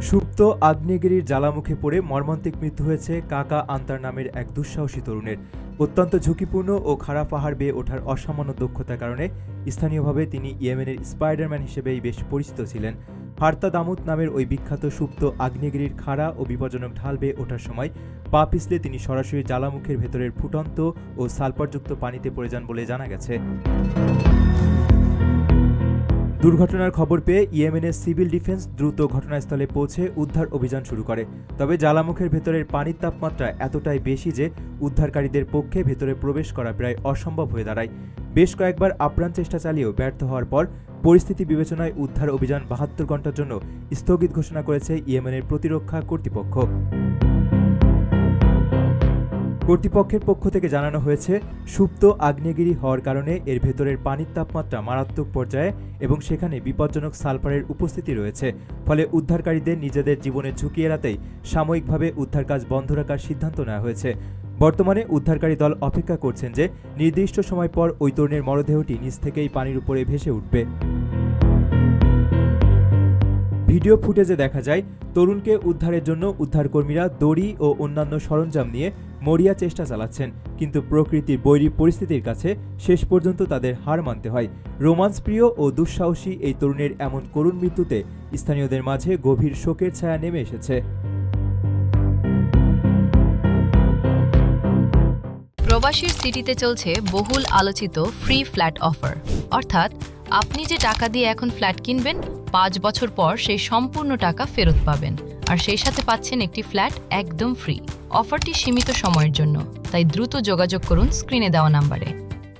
সুপ্ত আগ্নেয়গিরির জ্বালামুখে পড়ে মর্মান্তিক মৃত্যু হয়েছে কাকা আন্তার নামের এক দুঃসাহসী তরুণের। অত্যন্ত ঝুঁকিপূর্ণ ও খাড়া পাহাড় বেয়ে ওঠার অসামান্য দক্ষতার কারণে স্থানীয়ভাবে তিনি ইয়েমেনের স্পাইডারম্যান হিসেবেই বেশ পরিচিত ছিলেন। হার্তা দামুত নামের ওই বিখ্যাত সুপ্ত আগ্নেয়গিরির খাড়া ও বিপজ্জনক ঢাল বেয়ে ওঠার সময় পা পিছলে তিনি সরাসরি জ্বালামুখের ভেতরের ফুটন্ত ও সালফারযুক্ত পানিতে পড়ে যান বলে জানা গেছে। দুর্ঘটনার খবর পেয়ে ইয়েমেনের সিভিল ডিফেন্স দ্রুত ঘটনাস্থলে পৌঁছে উদ্ধার অভিযান শুরু করে। তবে জ্বালামুখের ভেতরের পানির তাপমাত্রা এতটাই বেশি যে উদ্ধারকারীদের পক্ষে ভেতরে প্রবেশ করা প্রায় অসম্ভব হয়ে দাঁড়ায়। বেশ কয়েকবার আপ্রাণ চেষ্টা চালিয়েও ব্যর্থ হওয়ার পর পরিস্থিতি বিবেচনায় উদ্ধার অভিযান ৭২ ঘণ্টার জন্য স্থগিত ঘোষণা করেছে ইয়েমেনের প্রতিরক্ষা কর্তৃপক্ষ। কর্তৃপক্ষের পক্ষ থেকে জানানো হয়েছে, সুপ্ত আগ্নেয়গিরি হওয়ার কারণে এর ভেতরের পানির তাপমাত্রা মারাত্মক পর্যায়ে এবং সেখানে বিপজ্জনক সালফারের উপস্থিতি রয়েছে। ফলে উদ্ধারকারীদের নিজেদের জীবনের ঝুঁকি এড়াতেই সাময়িকভাবে উদ্ধার কাজ বন্ধ রাখার সিদ্ধান্ত নেওয়া হয়েছে। বর্তমানে উদ্ধারকারী দল অপেক্ষা করছেন যে নির্দিষ্ট সময় পর ওই তরুণের মরদেহটি নিচ থেকেই পানির উপরে ভেসে উঠবে। ভিডিও ফুটেজে দেখা যায় তরুণকে উদ্ধারের জন্য উদ্ধারকর্মীরা দড়ি ও অন্যান্য সরঞ্জাম নিয়ে মরিয়া চেষ্টা চালাচ্ছেন, কিন্তু প্রকৃতির বৈরী পরিস্থিতির কাছে শেষ পর্যন্ত তাদের হার মানতে হয়। রোমান্সপ্রিয় ও দুঃসাহসী এই তরুণের এমন করুণ মৃত্যুতে স্থানীয়দের মাঝে গভীর শোকের ছায়া নেমে এসেছে। প্রবাসীর সিটিতে চলছে বহুল আলোচিত ফ্রি ফ্ল্যাট অফার, অর্থাৎ আপনি যে টাকা দিয়ে এখন ফ্ল্যাট কিনবেন ৫ বছর পর সেই সম্পূর্ণ টাকা ফেরত পাবেন, আর সেই সাথে পাচ্ছেন একটি ফ্ল্যাট একদম ফ্রি। অফারটি সীমিত সময়ের জন্য, তাই দ্রুত যোগাযোগ করুন স্ক্রিনে দেওয়া নাম্বারে।